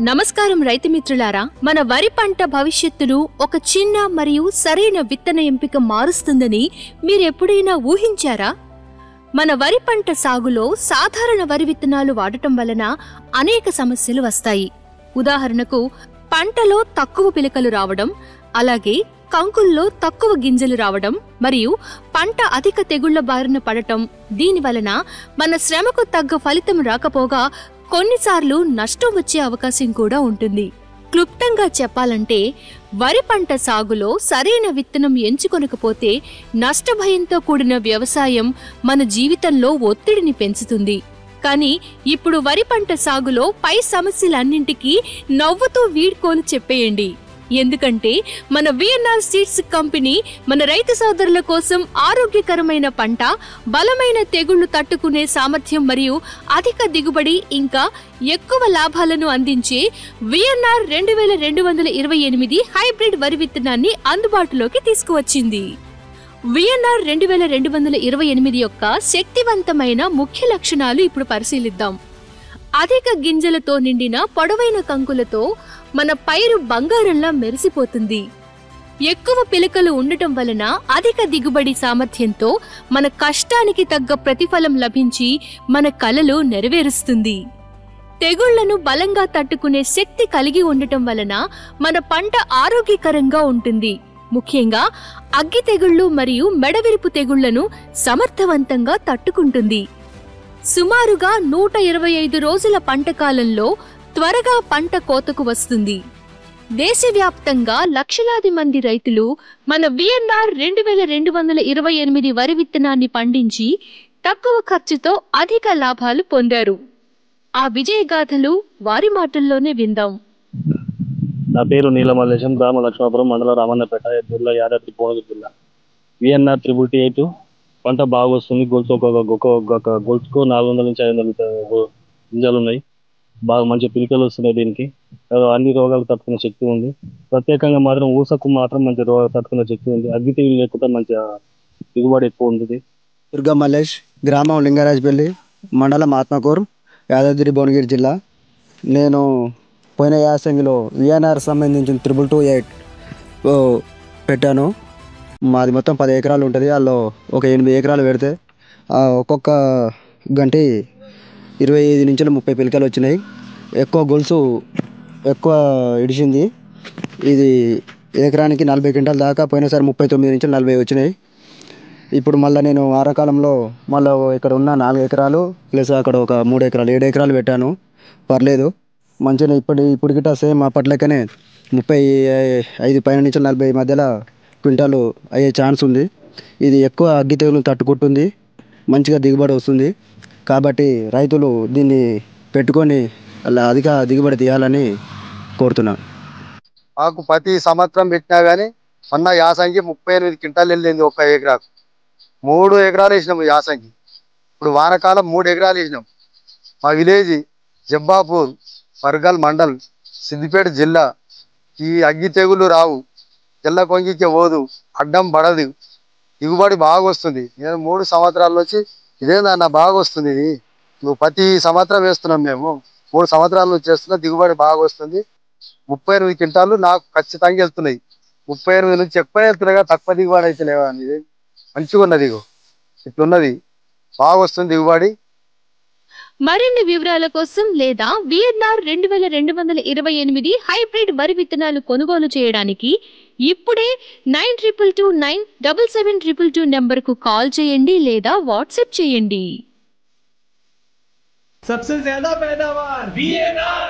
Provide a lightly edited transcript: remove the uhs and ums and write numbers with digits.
నమస్కారం రైతు మిత్రులారా, మన వరి పంట భవిష్యత్తును ఒక చిన్న మరియు సరైన విత్తన ఎంపిక మారుస్తుందని మీరెప్పుడైనా ఊహించారా? మన వరి పంట సాగులో సాధారణ వరి విత్తనాలు వాడటం వలన అనేక సమస్యలు వస్తాయి. ఉదాహరణకు పంటలో తక్కువ పిలకలు రావడం, అలాగే కంకుల్లో తక్కువ గింజలు రావడం మరియు పంట అధిక తెగుళ్ల బారిన పడటం. దీనివలన మన శ్రమకు తగ్గ ఫలితం రాకపోగా కొన్నిసార్లు నష్టం వచ్చే అవకాశం కూడా ఉంటుంది. క్లుప్తంగా చెప్పాలంటే వరి పంట సాగులో సరైన విత్తనం ఎంచుకొనకపోతే నష్టభయంతో కూడిన వ్యవసాయం మన జీవితంలో ఒత్తిడిని పెంచుతుంది. కానీ ఇప్పుడు వరి పంట సాగులో పై సమస్యలన్నింటికీ నవ్వుతూ వీడ్కోలు చెప్పేయండి. ఎందుకంటే మన విఎన్ఆర్ సీడ్స్ కంపెనీ మన రైతు సోదరుల కోసం ఆరోగ్యకరమైన పంట, బలమైన తెగుళ్లు తట్టుకునే సామర్థ్యం మరియు అధిక దిగుబడి ఇంకా ఎక్కువ లాభాలను అందించే విఎన్ఆర్ 2228 హైబ్రిడ్ వరి విత్తనాన్ని అందుబాటులోకి తీసుకువచ్చింది. విఎన్ఆర్ 2228 యొక్క శక్తివంతమైన ముఖ్య లక్షణాలు ఇప్పుడు పరిశీలిద్దాం. అధిక గింజలతో నిండిన పొడవైన కంకులతో మన పైరు బంగారంలా మెరిసిపోతుంది. ఎక్కువ పిలకలు ఉండటం వలన అధిక దిగుబడి సామర్థ్యంతో మన కష్టానికి తగ్గ ప్రతిఫలం లభించి మన కలలు నెరవేరుస్తుంది. తెగుళ్లను బలంగా తట్టుకునే శక్తి కలిగి ఉండటం వలన మన పంట ఆరోగ్యకరంగా ఉంటుంది. ముఖ్యంగా అగ్గి తెగుళ్లు మరియు మెడవిరుపు తెగుళ్లను సమర్థవంతంగా తట్టుకుంటుంది. సుమారుగా 125 రోజుల పంట కాలంలో త్వరగా పంట కోతకు వస్తుంది. దేశవ్యాప్తంగా లక్షలాది మంది రైతులు మన విఎన్ఆర్ 2228 వరి విత్తనాన్ని పండించి తక్కువ ఖర్చుతో అధిక లాభాలు పొందారు. ఆ విజయగాథలు వారి మాటల్లోనే విందాం. నా పేరు నీలమల్లేశం, గ్రామ లక్ష్మాపురం, మండల రామన్నపేట, జిల్లా యాదాద్రి భువనగిరి జిల్లా. విఎన్ఆర్ 388 పంట బాగా వస్తుంది. గొలుసుకు 400 నుంచి 500 గింజలు ఉన్నాయి. బాగా మంచి పిలికలు వస్తున్నాయి. దీనికి అన్ని రోగాలు తట్టుకునే శక్తి ఉంది. ప్రత్యేకంగా మాత్రం ఊసకు మాత్రం మంచి రోగాలు తట్టుకునే శక్తి ఉంది. అగ్గి తెగులు లేకుండా మంచి దిగుబడి ఎక్కువ ఉంటుంది. దుర్గా మల్లేష్, గ్రామం లింగరాజపల్లి, మండలం ఆత్మకూరు, యాదాద్రి భువనగిరి జిల్లా. నేను పోయిన యాసంగిలో విఎన్ఆర్ సంబంధించిన 2228 పెట్టాను. మాది మొత్తం 10 ఎకరాలు ఉంటుంది. అందులో ఒక 8 ఎకరాలు పెడితే ఒక్కొక్క గంటి 25 నుంచి 30 పిలకలు వచ్చినాయి. ఎక్కువ గొలుసు ఎక్కువ ఇడిచింది. ఇది ఎకరానికి 40 క్వింటాల దాకా పోయినసారి 39 నుంచి 40 వచ్చినాయి. ఇప్పుడు మళ్ళీ నేను వారాకాలంలో మళ్ళీ ఇక్కడ ఉన్న 4 ఎకరాలు ప్లస్ అక్కడ ఒక 3 ఎకరాలు 7 ఎకరాలు పెట్టాను. పర్లేదు, మంచిగా ఇప్పుడు గిట్ట సేమ్ అప్పట్లకనే 35 పైన నుంచి 40 మధ్యలో క్వింటాలు అయ్యే ఛాన్స్ ఉంది. ఇది ఎక్కువ అగ్గి తెగులు తట్టుకుంటుంది, మంచిగా దిగుబడి వస్తుంది. కాబట్టి రైతులు దీన్ని పెట్టుకొని అలా అధిక దిగుబడి తీయాలని కోరుతున్నాను. మాకు ప్రతి సంవత్సరం పెట్టినా కానీ మొన్న యాసంగి 38 క్వింటాలు వెళ్ళింది. ఒక ఎకరాకు 3 ఎకరాలు వేసినాము యాసంగి. ఇప్పుడు వానకాలం 3 ఎకరాలు వేసినాం. మా విలేజ్ జబ్బాపూర్, పర్గల్ మండల్, సిద్దిపేట జిల్లా. ఈ అగ్గి తెగులు రావు, తెల్ల కొంగికే పోదు, అడ్డం పడదు, దిగుబడి బాగా వస్తుంది. నేను 3 సంవత్సరాల నుంచి ఇదేందన్న బాగా వస్తుంది. ఇది నువ్వు ప్రతి సంవత్సరం వేస్తున్నాం. మేము 3 సంవత్సరాల నుంచి చేస్తున్నా. దిగుబడి బాగా వస్తుంది. 38 క్వింటాలు నాకు ఖచ్చితంగా వెళ్తున్నాయి. 38 నుంచి ఎక్కువ వెళ్తున్నాయి, తక్కువ దిగుబడి అయితే లేవా? ఇది మంచిగా ఉన్నది, ఇట్లున్నది, బాగా వస్తుంది దిగుబడి. మరిన్ని వివరాల కోసం లేదా విఎన్ఆర్ 2228 హైబ్రిడ్ వరి విత్తనాలు కొనుగోలు చేయడానికి ఇప్పుడే 92297722 నెంబర్కు కాల్ చేయండి లేదా వాట్సాప్ చేయండి. सबसे ज्यादा पैदावार VNR